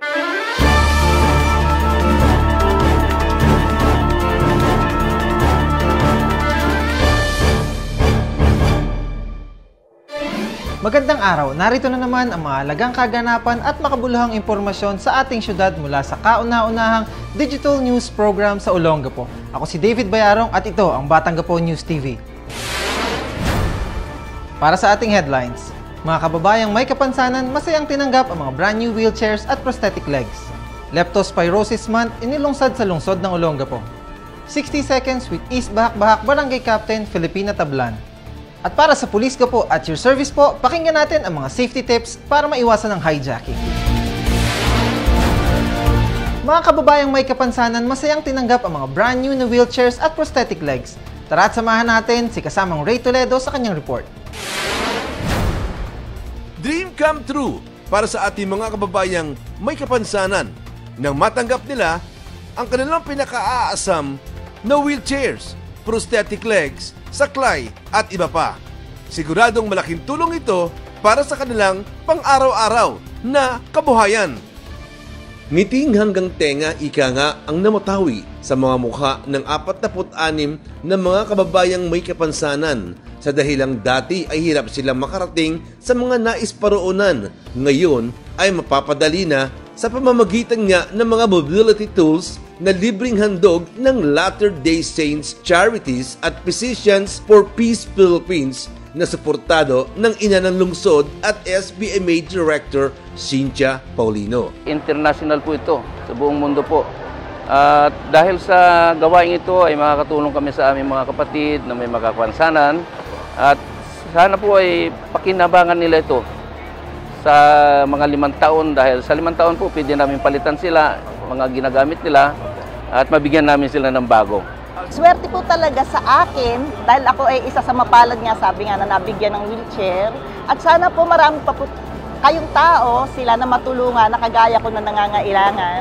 Magandang araw, narito na naman ang mahalagang kaganapan at makabuluhang impormasyon sa ating syudad mula sa kauna-unahang digital news program sa Olongapo. Ako si David Bayarong at ito ang Batanggapo News TV. Para sa ating headlines, mga kababayang may kapansanan, masayang tinanggap ang mga brand new wheelchairs at prosthetic legs. Leptospirosis Month inilungsad sa lungsod ng Olongapo. 60 seconds with East Bahak-Bahak Barangay Captain Filipina Tablan. At para sa Police Gapo at your service po, pakinggan natin ang mga safety tips para maiwasan ang hijacking. Mga kababayang may kapansanan, masayang tinanggap ang mga brand new na wheelchairs at prosthetic legs. Tara at samahan natin si kasamang Ray Toledo sa kanyang report. Dream come true para sa ating mga kababayang may kapansanan nang matanggap nila ang kanilang pinaka-aasam na wheelchairs, prosthetic legs, saklay at iba pa. Siguradong malaking tulong ito para sa kanilang pang-araw-araw na kabuhayan. Ngiting hanggang tenga, ika nga ang namatawi sa mga mukha ng 46 na mga kababayang may kapansanan sa dahilang dati ay hirap silang makarating sa mga nais paroonan. Ngayon ay mapapadali na sa pamamagitan nga ng mga mobility tools na libreng handog ng Latter-day Saints Charities at Physicians for Peace Philippines na suportado ng ina ng lungsod at SBMA Director Cynthia Paulino. International po ito sa buong mundo po. At dahil sa gawain ito ay makakatulong kami sa aming mga kapatid na may magkapansanan at sana po ay pakinabangan nila ito sa mga 5 taon dahil sa 5 taon po pwede namin palitan sila, mga ginagamit nila at mabigyan namin sila ng bago. Swerte po talaga sa akin dahil ako ay isa sa mapalad nga, sabi nga na nabigyan ng wheelchair. At sana po marami pa po kayong tao, sila na matulungan, na kagaya ko na nangangailangan,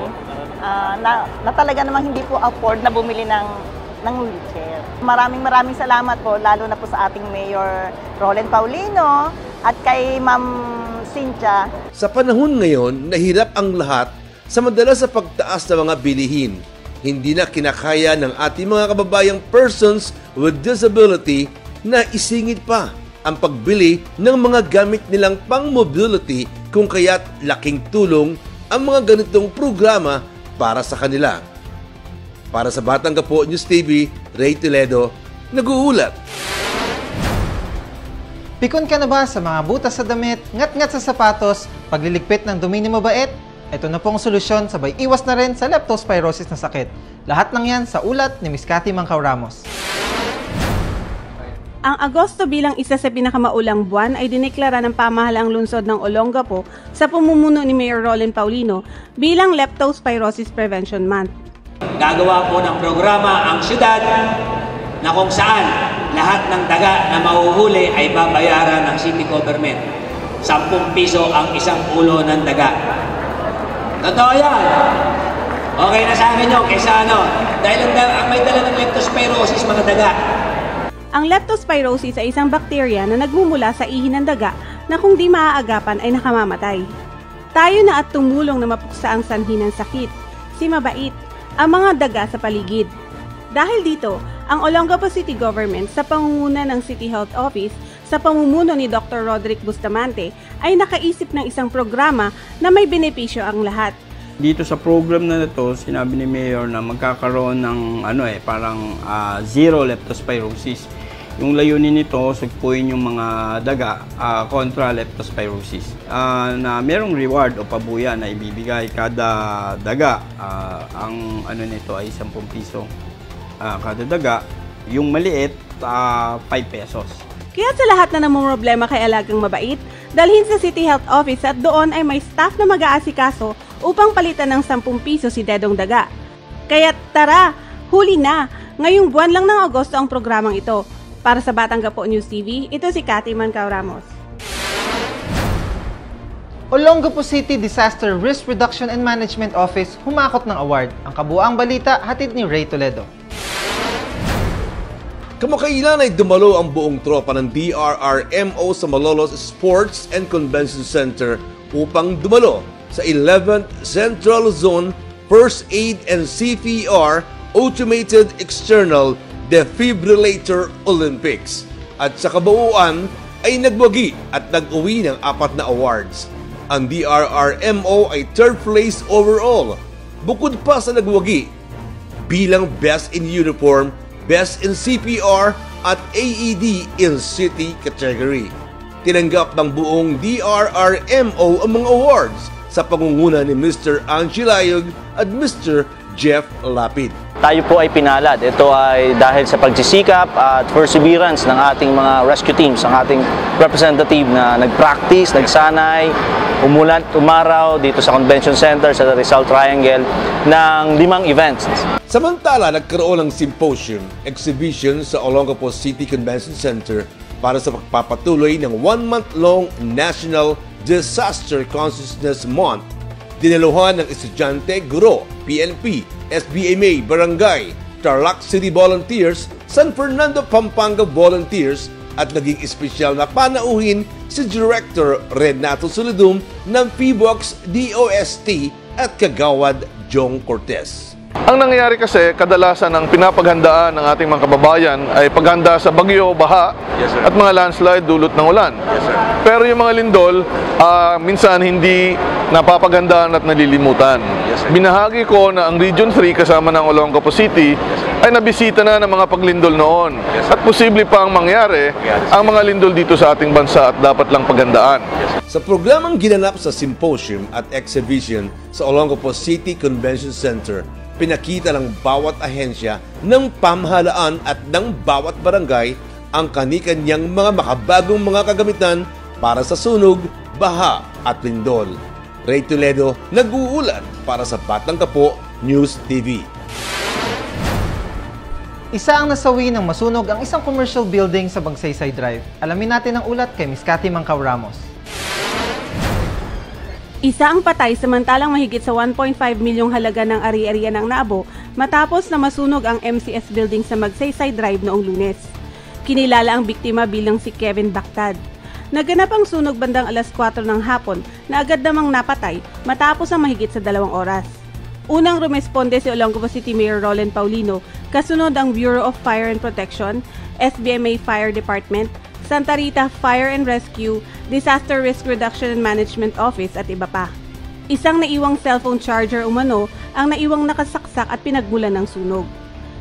na talaga namang hindi po afford na bumili ng wheelchair. Maraming salamat po, lalo na po sa ating Mayor Roland Paulino at kay Ma'am Cynthia. Sa panahon ngayon, nahirap ang lahat sa madalas sa pagtaas ng mga bilihin. Hindi na kinakaya ng ating mga kababayang persons with disability na isingit pa ang pagbili ng mga gamit nilang pang-mobility, kung kaya't laking tulong ang mga ganitong programa para sa kanila. Para sa Batanggapo News TV, Ray Toledo, nag-uulat. Pikon ka na ba sa mga butas sa damit, ngat-ngat sa sapatos, pagliligpit ng dumi ni mabait? Ito na pong solusyon, sabay iwas na rin sa leptospirosis na sakit. Lahat ng yan sa ulat ni Ms. Cathy Mancao Ramos. Ang Agosto bilang isa sa pinakamaulang buwan ay dineklara ng pamahalaang lungsod ng Olongapo sa pamumuno ni Mayor Roland Paulino bilang Leptospirosis Prevention Month. Gagawa po ng programa ang syudad na kung saan lahat ng daga na mahuhuli ay babayaran ng city government. 10 piso ang isang ulo ng daga. Totoo yan. Okay na sa akin yun, kaysa dahil ang may dala ng leptospirosis, mga daga. Ang leptospirosis ay isang bakterya na nagmumula sa ihi ng daga na kung di maaagapan ay nakamamatay. Tayo na at tumulong na mapuksa ang sanhi ng sakit, si mabait, ang mga daga sa paligid. Dahil dito, ang Olongapo City Government sa pangunguna ng City Health Office sa pamumuno ni Dr. Roderick Bustamante ay nakaisip ng isang programa na may benepisyo ang lahat. Dito sa program na ito, sinabi ni Mayor na magkakaroon ng parang zero leptospirosis. Yung layunin nito, sugpuin yung mga daga kontra leptospirosis. Na merong reward o pabuya na ibibigay kada daga. Ang nito ay 10 piso kada daga. Yung maliit, 5 pesos. Kaya sa lahat na namumroblema kay alagang mabait, dalhin sa City Health Office at doon ay may staff na mag-aasikaso upang palitan ng 10 piso si Dedong Daga. Kaya tara, huli na! Ngayong buwan lang ng Agosto ang programang ito. Para sa Batanggapo News TV, ito si Cathy Mancao Ramos. Olongapo City Disaster Risk Reduction and Management Office humakot ng award. Ang kabuuang balita hatid ni Ray Toledo. Kamakailan ay dumalo ang buong tropa ng DRRMO sa Malolos Sports and Convention Center upang dumalo sa 11th Central Zone First Aid and CPR Automated External Defibrillator Olympics. At sa kabuuan ay nagwagi at nag-uwi ng 4 na awards. Ang DRRMO ay 3rd place overall. Bukod pa sa nagwagi bilang Best in Uniform, Best in CPR at AED in City category. Tinanggap ng buong DRRMO ang mga awards sa pangunguna ni Mr. Angelayog at Mr. Jeff Lapid. Tayo po ay pinalad. Ito ay dahil sa pagsisikap at perseverance ng ating mga rescue teams, ang ating representative na nag-practice, nagsanay, umulan, umaraw dito sa Convention Center sa Rizal Triangle ng 5 events. Samantala, nagkaroon ng symposium, exhibition sa Olongapo City Convention Center para sa pagpapatuloy ng 1-month-long National Disaster Consciousness Month. Dinaluhan ng estudyante, guro, PNP, SBMA, Barangay, Tarlac City Volunteers, San Fernando, Pampanga Volunteers at naging espesyal na panauhin si Director Renato Solidum ng PBOX DOST at Kagawad Jong Cortez. Ang nangyayari kasi, kadalasan ang pinapaghandaan ng ating mga kababayan ay paghanda sa bagyo, baha, at mga landslide dulot ng ulan. Pero yung mga lindol, minsan hindi napapaghandaan at nalilimutan. Binahagi ko na ang Region 3 kasama ng Olongapo City ay nabisita na ng mga paglindol noon. At posible pang mangyari ang mga lindol dito sa ating bansa at dapat lang paghandaan. Sa programang ginanap sa symposium at exhibition sa Olongapo City Convention Center, pinakita ng bawat ahensya ng pamahalaan at ng bawat barangay ang kani-kanyang mga makabagong mga kagamitan para sa sunog, baha at lindol. Ray Toledo, nag-uulat para sa Batang Kapo News TV. Isa ang nasawi ng masunog ang isang commercial building sa Magsaysay Drive. Alamin natin ang ulat kay Ms. Cathy Mancao Ramos. Isa ang patay samantalang mahigit sa 1.5 milyong halaga ng ari-arian ang naabo matapos na masunog ang MCS building sa Magsaysay Drive noong Lunes. Kinilala ang biktima bilang si Kevin Bactad. Naganap ang sunog bandang alas 4 ng hapon na agad namang napatay matapos ang mahigit sa 2 oras. Unang rumesponde si Olongapo City Mayor Roland Paulino, kasunod ang Bureau of Fire and Protection, SBMA Fire Department, Santa Rita Fire and Rescue, Disaster Risk Reduction and Management Office at iba pa. Isang naiwang cellphone charger umano ang naiwang nakasaksak at pinagmulan ng sunog.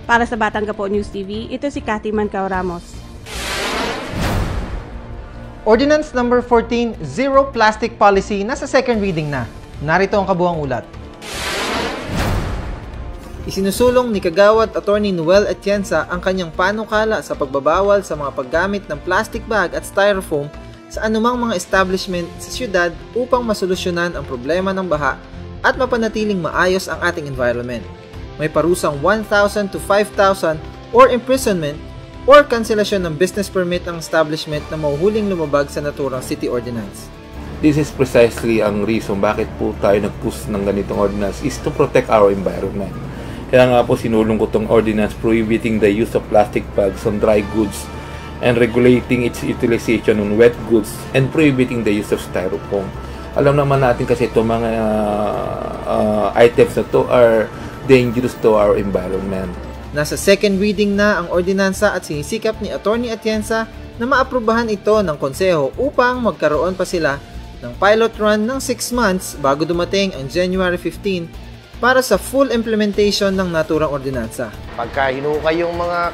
Para sa Batang Kapo News TV, ito si Cathy Mancao Ramos. Ordinance number 14, Zero Plastic Policy, nasa second reading na. Narito ang kabuuang ulat. Isinusulong ni Kagawad Attorney Noel Atienza ang kanyang panukala sa pagbabawal sa mga paggamit ng plastic bag at styrofoam sa anumang mga establishment sa syudad upang masolusyonan ang problema ng baha at mapanatiling maayos ang ating environment. May parusang 1,000 to 5,000 or imprisonment or kanselasyon ng business permit ang establishment na mahuhuling lumabag sa naturang city ordinance. This is precisely ang reason bakit po tayo nag-push ng ganitong ordinance is to protect our environment. Kaya nga po sinulong ko itong ordinance prohibiting the use of plastic bags on dry goods and regulating its utilization on wet goods and prohibiting the use of styrofoam. Alam naman natin kasi itong mga items na to are dangerous to our environment. Nasa second reading na ang ordinansa at sinisikap ni Attorney Atienza na maaprubahan ito ng konseho upang magkaroon pa sila ng pilot run ng 6 months bago dumating ang January 15 para sa full implementation ng naturang ordinansa. Pagka hinukay yung mga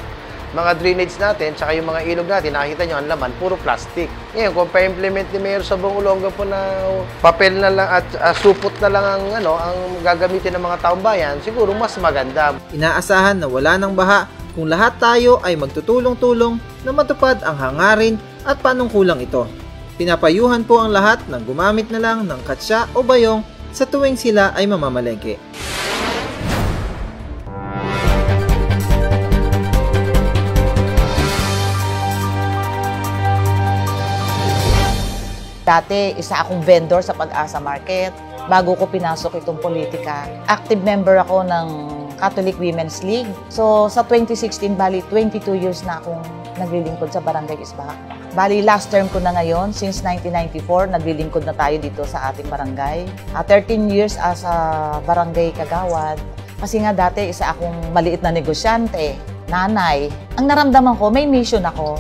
drainage natin, tsaka yung mga ilog natin, nakikita nyo ang laman, puro plastic. Ngayon, kung pa-implement ni Mayor sa buong Olongapo na papel na lang at supot na lang ang gagamitin ng mga taong bayan, siguro mas maganda. Inaasahan na wala ng baha kung lahat tayo ay magtutulong-tulong na matupad ang hangarin at panungkulang ito. Pinapayuhan po ang lahat na gumamit na lang ng katsya o bayong sa tuwing sila ay mamamalengke. Dati, isa akong vendor sa Pag-asa Market. Bago ko pinasok itong politika, active member ako ng Catholic Women's League. So, sa 2016, bali 22 years na akong naglilingkod sa Barangay Isbaha. Bali, last term ko na ngayon. Since 1994, naglilingkod na tayo dito sa ating barangay. 13 years as a barangay kagawad. Kasi nga dati, isa akong maliit na negosyante, nanay. Ang naramdaman ko, may mission ako.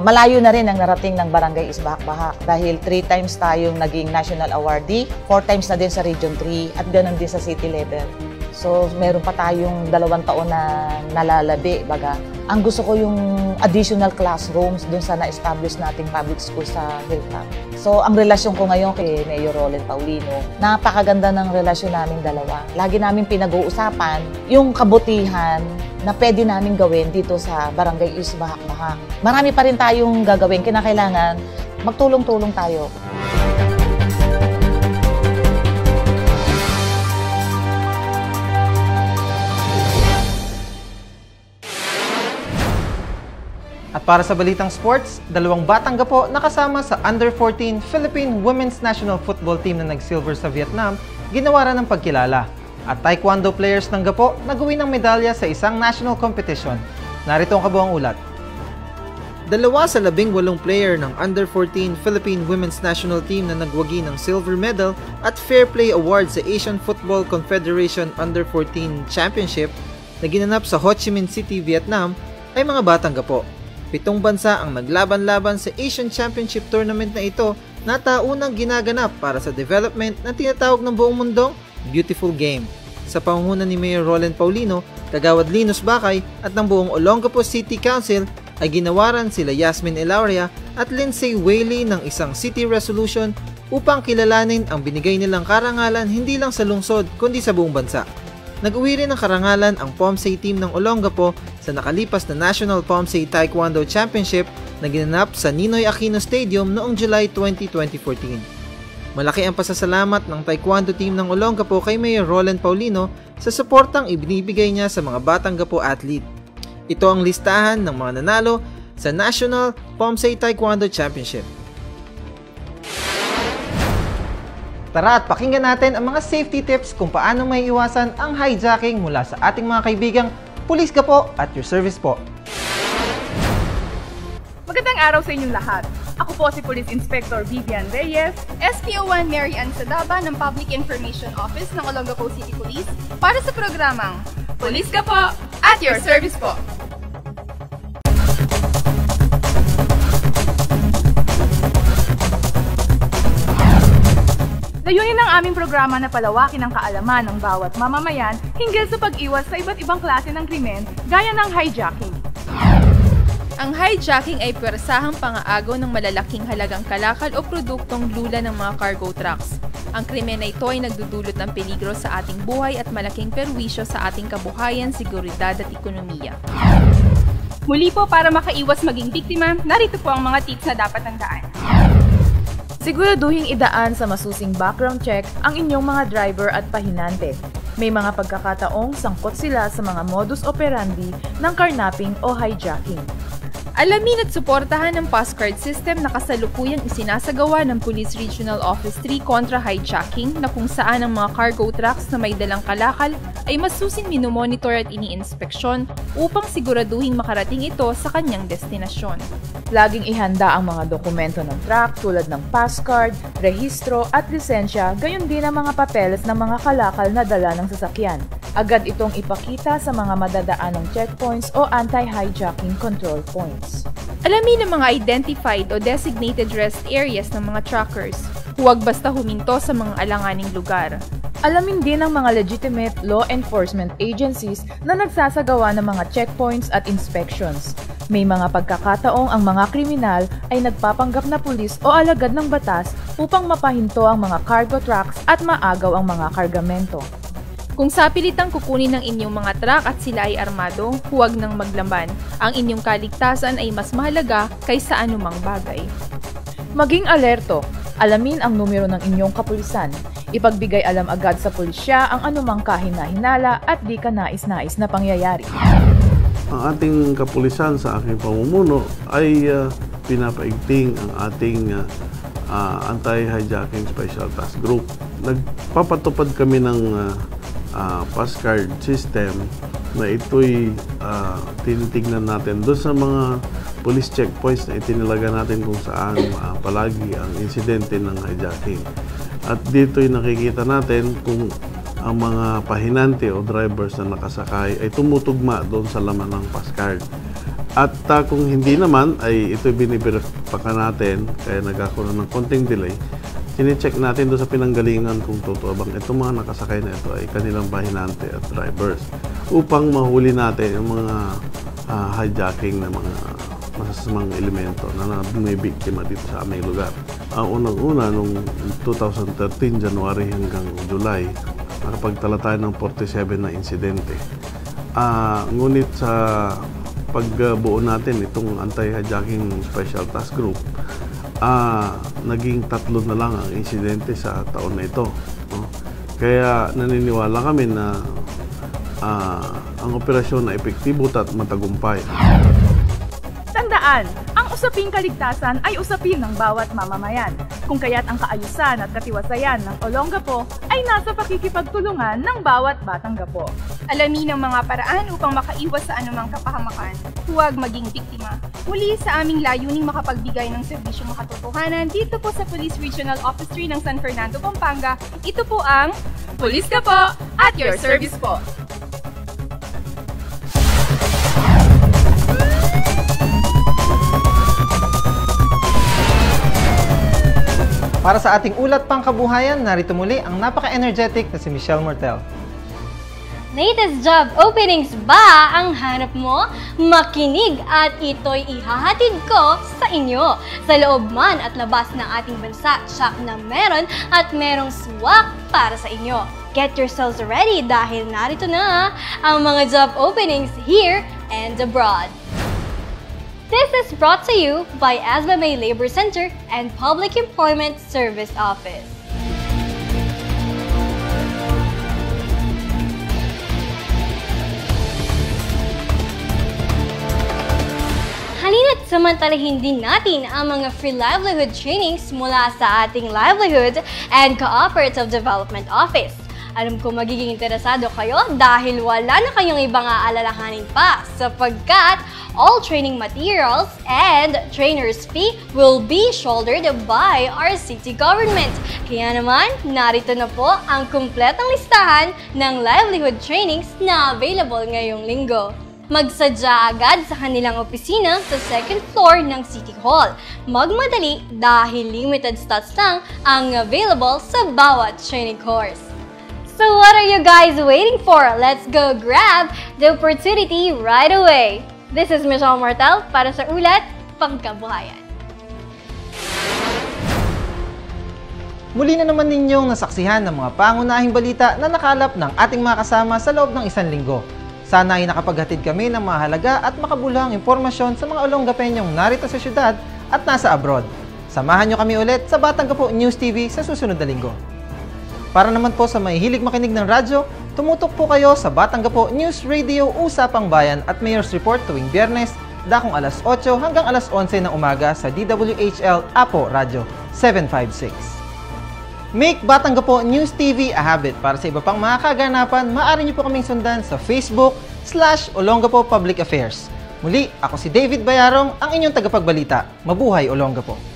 Malayo na rin ang narating ng barangay Isbahak-Bahak dahil 3 times tayong naging national awardee, 4 times na din sa Region 3 at ganoon din sa city level. So, meron pa tayong 2 taon na nalalabi, baga. Ang gusto ko yung additional classrooms dun sa na-establish nating public school sa Hilltop. So, ang relasyon ko ngayon kay Mayor Roland Paulino, napakaganda ng relasyon naming dalawa. Lagi namin pinag-uusapan yung kabutihan na pwede namin gawin dito sa Barangay Isbahak-Bahak. Marami pa rin tayong gagawin, kinakailangan magtulong-tulong tayo. At para sa balitang sports, 2 batang gapo nakasama sa Under-14 Philippine Women's National Football Team na nag-silver sa Vietnam, ginawaran ng pagkilala. At taekwondo players ng gapo nag-uwi ng medalya sa isang national competition. Narito ang kabuang ulat. 2 sa 18 player ng Under-14 Philippine Women's National Team na nagwagi ng silver medal at Fair Play Award sa Asian Football Confederation Under-14 Championship na ginanap sa Ho Chi Minh City, Vietnam ay mga batang gapo. 7 bansa ang naglaban-laban sa Asian Championship Tournament na ito na taunang ginaganap para sa development ng tinatawag ng buong mundong Beautiful Game. Sa pangunguna ni Mayor Roland Paulino, Kagawad Linus Bakay at ng buong Olongapo City Council ay ginawaran sila Yasmin Elauria at Lindsay Whaley ng isang city resolution upang kilalanin ang binigay nilang karangalan hindi lang sa lungsod kundi sa buong bansa. Nag-uwi rin ng karangalan ang POMSEI team ng Olongapo sa nakalipas na National POMSEI Taekwondo Championship na ginanap sa Ninoy Aquino Stadium noong July 20, 2014. Malaki ang pasasalamat ng Taekwondo team ng Olongapo kay Mayor Roland Paulino sa suportang ibinibigay niya sa mga batang gapo athlete. Ito ang listahan ng mga nanalo sa National POMSEI Taekwondo Championship. Tara at pakinggan natin ang mga safety tips kung paano may iwasan ang hijacking mula sa ating mga kaibigang Pulis Gapo at your service po. Magandang araw sa inyong lahat. Ako po si Police Inspector Vivian Reyes, SPO1 Mary Ann Sadaba ng Public Information Office ng Olongapo City Police para sa programang Pulis Gapo at your service po. Layunin ng aming programa na palawakin ang kaalaman ng bawat mamamayan hinggil sa pag-iwas sa iba't ibang klase ng krimen gaya ng hijacking. Ang hijacking ay pwersahang pangaagaw ng malalaking halagang kalakal o produktong lula ng mga cargo trucks. Ang krimen na ito ay nagdudulot ng peligro sa ating buhay at malaking perwisyo sa ating kabuhayan, seguridad at ekonomiya. Muli po, para makaiwas maging biktima, narito po ang mga tips na dapat tandaan. Siguraduhing idaan sa masusing background check ang inyong mga driver at pahinante. May mga pagkakataong sangkot sila sa mga modus operandi ng carnapping o hijacking. Alamin at suportahan ang postcard system na kasalukuyang isinasagawa ng Police Regional Office 3 kontra hijacking na kung saan ang mga cargo trucks na may dalang kalakal ay masusing minomonitor at iniinspeksyon upang siguraduhing makarating ito sa kanyang destinasyon. Laging ihanda ang mga dokumento ng truck tulad ng passcard, rehistro at lisensya, gayon din ang mga papeles ng mga kalakal na dala ng sasakyan. Agad itong ipakita sa mga madadaanang checkpoints o anti-hijacking control points. Alamin ang mga identified o designated rest areas ng mga truckers. Huwag basta huminto sa mga alanganing lugar. Alamin din ang mga legitimate law enforcement agencies na nagsasagawa ng mga checkpoints at inspections. May mga pagkakataong ang mga kriminal ay nagpapanggap na pulis o alagad ng batas upang mapahinto ang mga cargo trucks at maagaw ang mga kargamento. Kung sapilitang kukunin ng inyong mga truck at sila ay armado, huwag nang maglaban. Ang inyong kaligtasan ay mas mahalaga kaysa anumang bagay. Maging alerto. Alamin ang numero ng inyong kapulisan. Ipagbigay alam agad sa pulisya ang anumang kahina-hinala at di ka nais-nais na pangyayari. Ang ating kapulisan sa aking pamumuno ay pinapaigting ang ating anti-hijacking special task group. Nagpapatupad kami ng passcard system na ito'y tinitignan natin doon sa mga police checkpoints na itinilaga natin kung saan palagi ang insidente ng hijacking. At dito'y nakikita natin kung ang mga pahinante o drivers na nakasakay ay tumutugma doon sa laman ng pass card. At kung hindi naman, ay ito'y biniverify natin, kaya nagkakaroon ng konting delay. Sine-check natin doon sa pinanggalingan kung totoo bang itong mga nakasakay na ito ay kanilang pahinante at drivers upang mahuli natin yung mga hijacking na mga masasamang elemento na may biktima dito sa aming lugar. Ang unang-una, noong 2013, January hanggang July, nakapagtala tayo ng 47 na insidente. Ngunit sa pagbuo natin itong anti-hijacking special task group, naging 3 na lang ang insidente sa taon na ito. No? Kaya naniniwala kami na ang operasyon na epektibo at matagumpay. Tandaan, ang usaping kaligtasan ay usapin ng bawat mamamayan. Kung kaya't ang kaayusan at katiwasayan ng Olongapo ay nasa pakikipagtulungan ng bawat batang gapo. Alamin ang mga paraan upang makaiwas sa anumang kapahamakan. Huwag maging biktima. Muli sa aming layuning makapagbigay ng serbisyong makatotohanan dito po sa Police Regional Office 3 ng San Fernando, Pampanga. Ito po ang Police ka po at your service po. Para sa ating ulat pang kabuhayan, narito muli ang napaka-energetic na si Michelle Mortel. Latest job openings ba ang hanap mo? Makinig at ito'y ihahatid ko sa inyo. Sa loob man at labas ng ating bansa, tsak na meron at merong swak para sa inyo. Get yourselves ready dahil narito na ang mga job openings here and abroad. This is brought to you by Asba May Labor Center and Public Employment Service Office. Halina't samantalahin din natin ang mga free livelihood trainings mula sa ating Livelihood and Cooperative Development Office. Alam ko magiging interesado kayo dahil wala na kayong ibang aalalahanin pa sapagkat all training materials and trainer's fee will be shouldered by our city government. Kaya naman, narito na po ang kumpletong listahan ng livelihood trainings na available ngayong linggo. Magsadya agad sa kanilang opisina sa second floor ng City Hall. Magmadali dahil limited slots lang ang available sa bawat training course. So what are you guys waiting for? Let's go grab the opportunity right away. This is Michelle Mortel para sa Ulat Pangkabuhayan. Muli na naman ninyong nasaksihan ng mga pangunahing balita na nakalap ng ating mga kasama sa loob ng isang linggo. Sana ay nakapaghatid kami ng mahalaga at makabuluhang impormasyon sa mga Olongapeñong narito sa syudad at nasa abroad. Samahan nyo kami ulit sa Batang Gapo News TV sa susunod na linggo. Para naman po sa may hilig makinig ng radyo, tumutok po kayo sa Batang Gapo News Radio Usapang Bayan at Mayor's Report tuwing Biyernes, dakong alas 8 hanggang alas 11 ng umaga sa DWHL Apo Radio 756. Make Batang Gapo News TV a habit. Para sa iba pang mga kaganapan, maaari niyo po kaming sundan sa Facebook/Olongapo Public Affairs. Muli, ako si David Bayarong, ang inyong tagapagbalita. Mabuhay Olongapo!